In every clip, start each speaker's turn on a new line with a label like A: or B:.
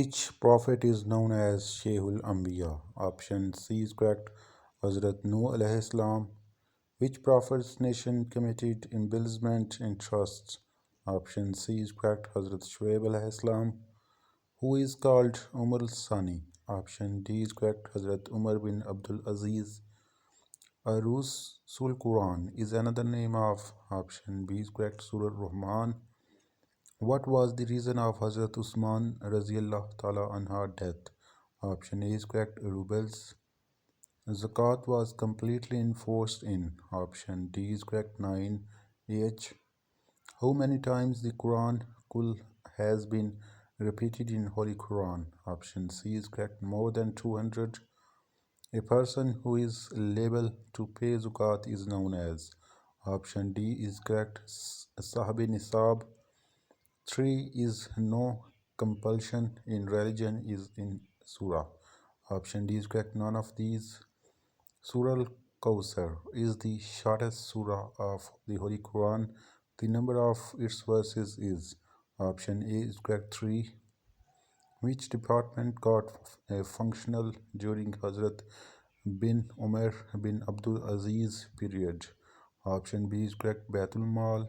A: Which prophet is known as Shaykhul Anbiya? Option C is correct. Hazrat Nuh alayhi salam. Which prophet's nation committed embezzlement and trusts? Option C is correct. Hazrat Shuaib alayhi salam. Who is called Umar al-Sani? Option D is correct. Hazrat Umar bin Abdul Aziz. Sul Quran is another name of. Option B is correct. Surah Rahman. What was the reason of Hazrat Usman Raziyallahu Ta'ala anha death? Option A is correct. Rebels. Zakat was completely enforced in. Option D is correct. 9H. How many times the Quran Kul has been repeated in Holy Quran? Option C is correct. More than 200. A person who is liable to pay zakat is known as. Option D is correct. Sahabi Nisab. 3 is no compulsion in religion is in Surah. Option D is correct. None of these. Surah Al-Kawthar is the shortest surah of the Holy Quran. The number of its verses is. Option A is correct. 3. Which department got functional during Hazrat bin Umar bin Abdul Aziz period? Option B is correct. Baitul Mal.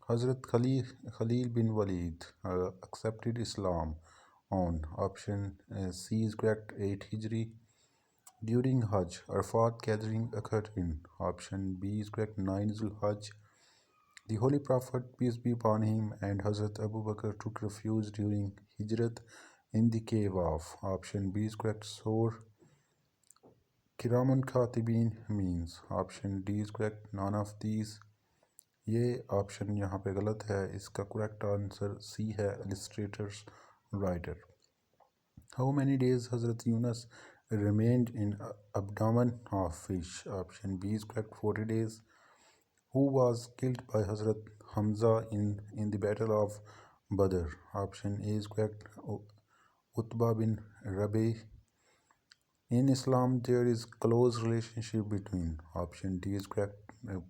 A: Hazrat Khalil bin Walid accepted Islam on. Option C is correct. 8 Hijri. During Hajj, Arafat gathering occurred in. Option B is correct. 9 Zul-Hajj. The Holy Prophet, peace be upon him, and Hazrat Abu Bakr took refuge during Hijrat in the cave of. Option B is correct. Sur. Kiramun Khatibin means. Option D is correct. None of these. ये option यहाँ पे गलत है. इसका correct answer C है, illustrator's writer. How many days Hazrat Yunus remained in abdomen of fish? Option B is correct. 40 days. Who was killed by Hazrat Hamza in the battle of Badr? Option A is correct. Utbah bin Rabi. In Islam, there is close relationship between. Option D is correct.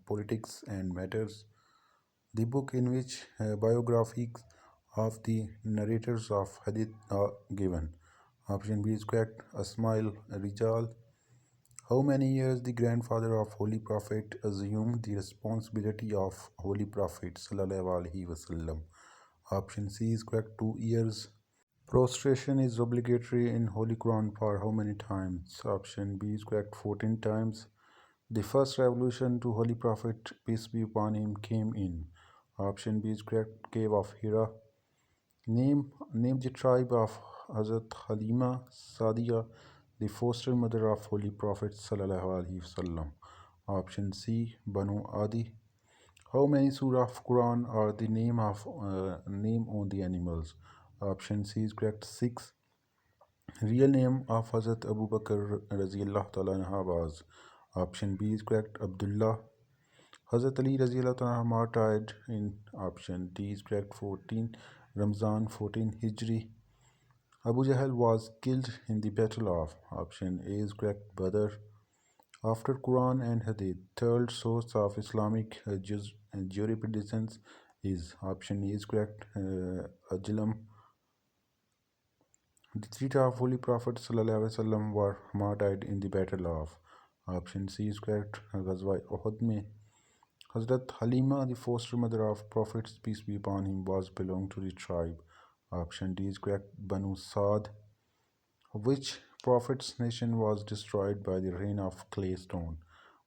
A: Politics and matters. The book in which biographies of the narrators of Hadith are given. Option B is correct. Asmail Rijal. How many years the grandfather of Holy Prophet assumed the responsibility of Holy Prophet sallallahu alaihi wasallam? Option C is correct. 2 years. Prostration is obligatory in Holy Quran for how many times? Option B is correct. 14 times. The first revelation to Holy Prophet, peace be upon him, came in. Option B is correct. Cave of Hira. Name the tribe of Hazrat Halima Sadiya, the foster mother of Holy Prophet sallallahu alaihi wasallam. Option C, Banu Adi. How many surah of Quran are the name on the animals? Option C is correct. 6. Real name of Hazrat Abu Bakr Raziyallahu Ta'ala anha was. Option B is correct. Abdullah. Hazrat Ali Raziyallahu Ta'ala martyred in. Option D is correct. 14 Ramzan 14 Hijri. Abu Jahl was killed in the battle of. Option A is correct. Badr. After Quran and Hadith, third source of Islamic jurisprudence is. Option A is correct. Ajlam. The 3 of Holy Prophet sallallahu alaihi wasallam were martyred in the battle of. Option C is correct. Ghazwa Uhud mein Hazrat Halima, the foster mother of Prophet, peace be upon him, was belonged to the tribe. Option D is correct. Banu Saad. Which prophet's nation was destroyed by the rain of clay stone?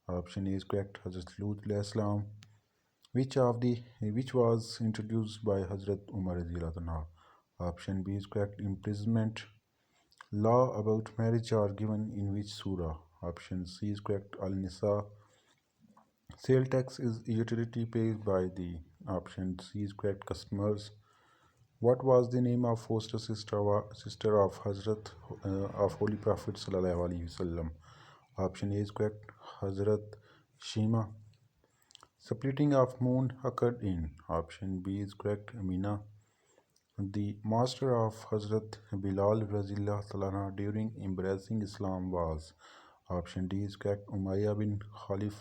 A: Option A is correct. Hazrat Lut alayhi salam. Which was introduced by Hazrat Umar radhiyallahu anhu? Option B is correct. Imprisonment. Law about marriage are given in which surah? Option C is correct. Al-Nisa. Sale tax is a utility paid by the. Option C is correct. Customers. What was the name of foster sister of Hazrat of Holy Prophet sallallahu alaihi wasallam? Option A is correct. Hazrat Shima. Splitting of moon occurred in. Option B is correct. Amina. The master of Hazrat Bilal Razillah Talana during embracing Islam was. Option D is correct. Umayyah bin Khalif.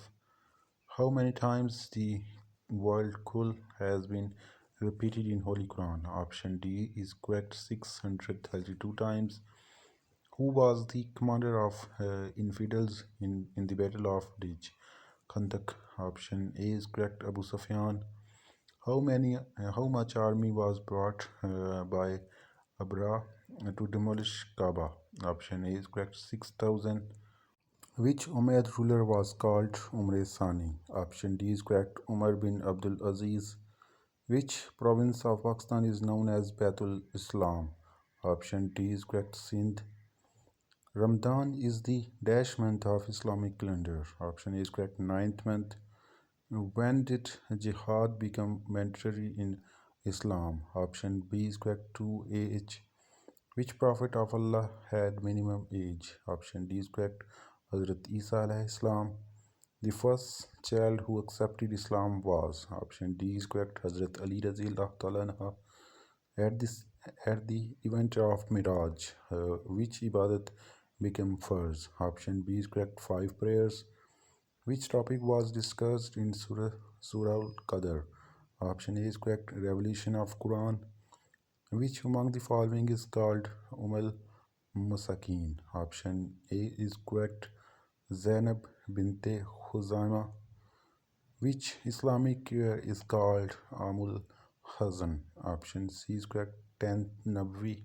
A: How many times the word Kul has been repeated in Holy Quran? Option D is correct, 632 times. Who was the commander of infidels in the Battle of Ridge Khandak? Option A is correct, Abu Sufyan. How much army was brought by Abra to demolish Kaaba? Option A is correct, 6,000. Which Umayyad ruler was called Umar Sani? Option D is correct, Umar bin Abdul Aziz. Which province of Pakistan is known as Baitul Islam? Option D is correct, Sindh. Ramadan is the dash month of Islamic calendar. Option A is correct, ninth month. When did jihad become mandatory in Islam? Option B is correct, 2AH. Which prophet of Allah had minimum age? Option D is correct, Hazrat Isa alayhi salam. The first child who accepted Islam was? Option D is correct, Hazrat Ali radhiyallahu ta'ala anha. At the event of Miraj, which ibadat became farz? Option B is correct, 5 prayers. Which topic was discussed in Surah Al-Qadr? Option A is correct, revelation of Quran. Which among the following is called Masakin? Option A is correct, Zainab binte Khuzaima. Which Islamic year is called Amul Hazan? Option C is correct, 10th Nabwi.